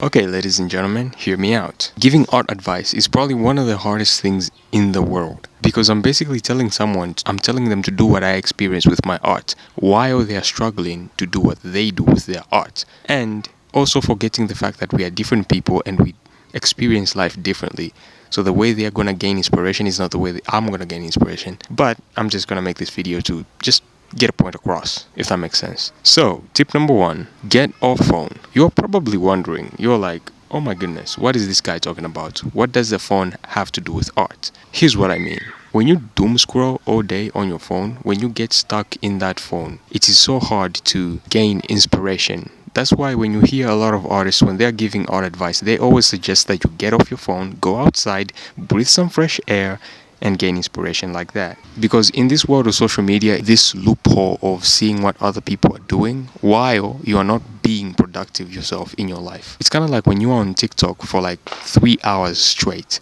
Okay, ladies and gentlemen, hear me out. Giving art advice is probably one of the hardest things in the world because I'm basically I'm telling them to do what I experience with my art while they are struggling to do what they do with their art. And also forgetting the fact that we are different people and we experience life differently. So the way they are going to gain inspiration is not the way that I'm going to gain inspiration. But I'm just going to make this video to just get a point across, if that makes sense. So, tip number one, get off phone. You're probably wondering, you're like, oh my goodness, what is this guy talking about? What does the phone have to do with art? Here's what I mean. When you doom scroll all day on your phone, when you get stuck in that phone, it is so hard to gain inspiration. That's why when you hear a lot of artists, when they're giving art advice, they always suggest that you get off your phone, go outside, breathe some fresh air, and gain inspiration like that. Because in this world of social media, this loophole of seeing what other people are doing while you are not being productive yourself in your life. It's kind of like when you are on TikTok for like 3 hours straight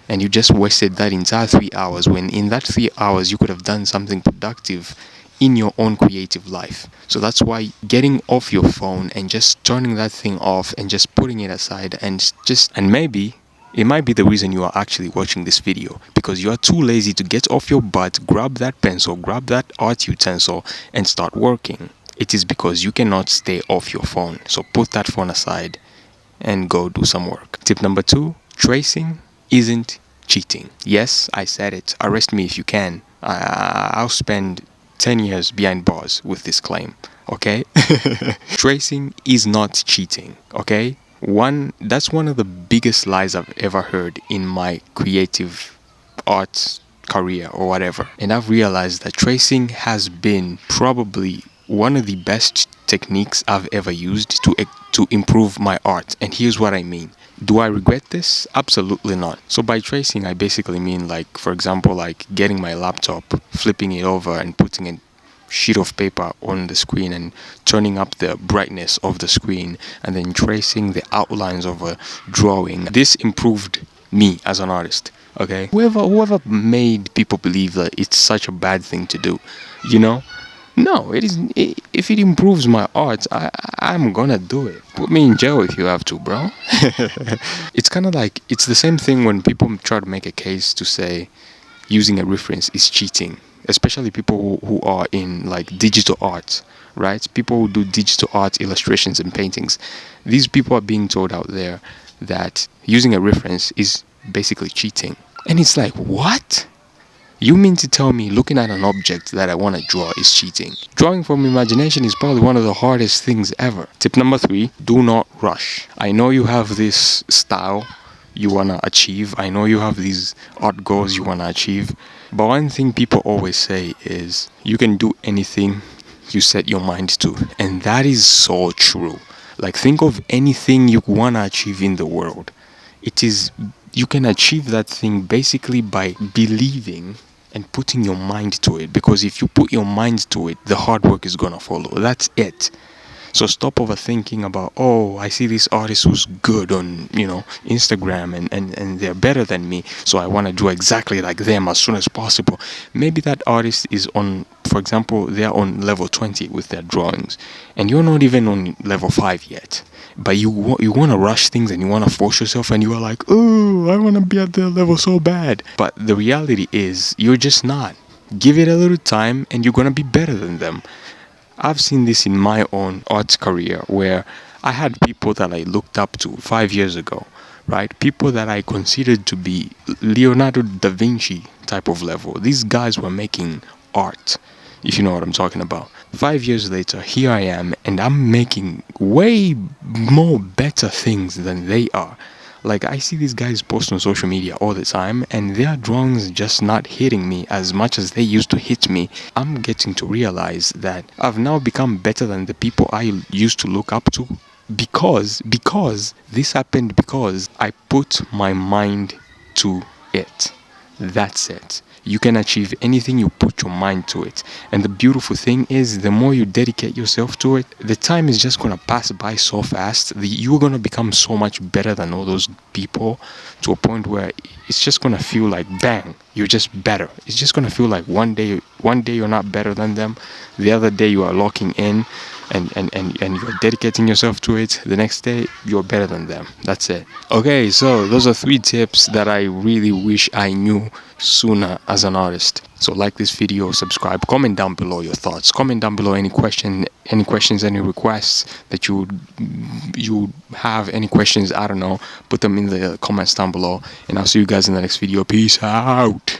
and you just wasted that entire 3 hours when in that 3 hours you could have done something productive in your own creative life. So that's why getting off your phone and just turning that thing off and just putting it aside and maybe it might be the reason you are actually watching this video because you are too lazy to get off your butt, grab that pencil, grab that art utensil and start working. It is because you cannot stay off your phone. So put that phone aside and go do some work. Tip number two, tracing isn't cheating. Yes, I said it. Arrest me if you can. I'll spend 10 years behind bars with this claim, okay? Tracing is not cheating, okay? That's one of the biggest lies I've ever heard in my creative arts career or whatever. And I've realized that tracing has been probably one of the best techniques I've ever used to improve my art. And here's what I mean. Do I regret this? Absolutely not. So by tracing, I basically mean like, for example, like getting my laptop, flipping it over and putting a sheet of paper on the screen and turning up the brightness of the screen and then tracing the outlines of a drawing. This improved me as an artist. Okay, whoever made people believe that it's such a bad thing to do, you know? No, it isn't. If it improves my art, I'm gonna do it. Put me in jail if you have to, bro. It's kind of like, it's the same thing when people try to make a case to say using a reference is cheating, especially people who are in like digital art, right? People who do digital art, illustrations and paintings. These people are being told out there that using a reference is basically cheating. And it's like, what? You mean to tell me looking at an object that I want to draw is cheating? Drawing from imagination is probably one of the hardest things ever. Tip number three, do not rush. I know you have this style you want to achieve. I know you have these art goals you want to achieve. But one thing people always say is you can do anything you set your mind to. And that is so true. Like, think of anything you want to achieve in the world. You can achieve that thing basically by believing and putting your mind to it. Because if you put your mind to it, the hard work is going to follow. That's it. So stop overthinking about, oh, I see this artist who's good on, Instagram and they're better than me. So I want to do exactly like them as soon as possible. Maybe that artist is on, for example, they're on level 20 with their drawings and you're not even on level 5 yet. But you want to rush things and you want to force yourself and you are like, oh, I want to be at their level so bad. But the reality is you're just not. Give it a little time and you're going to be better than them. I've seen this in my own arts career where I had people that I looked up to 5 years ago, right? People that I considered to be Leonardo da Vinci type of level. These guys were making art, if you know what I'm talking about. 5 years later, here I am, and I'm making way more better things than they are. Like, I see these guys post on social media all the time, and their drawings just not hitting me as much as they used to hit me. I'm getting to realize that I've now become better than the people I used to look up to because this happened because I put my mind to it. That's it. You can achieve anything you put your mind to it. And the beautiful thing is, the more you dedicate yourself to it, the time is just going to pass by so fast. You're going to become so much better than all those people to a point where it's just going to feel like, bang, you're just better. It's just going to feel like one day you're not better than them. The other day you are locking in. and you're dedicating yourself to it, the next day you're better than them. That's it. Okay, so those are 3 tips that I really wish I knew sooner as an artist. So like this video, subscribe, comment down below your thoughts, comment down below any questions, any requests that you have, any questions, I don't know, put them in the comments down below, and I'll see you guys in the next video. Peace out.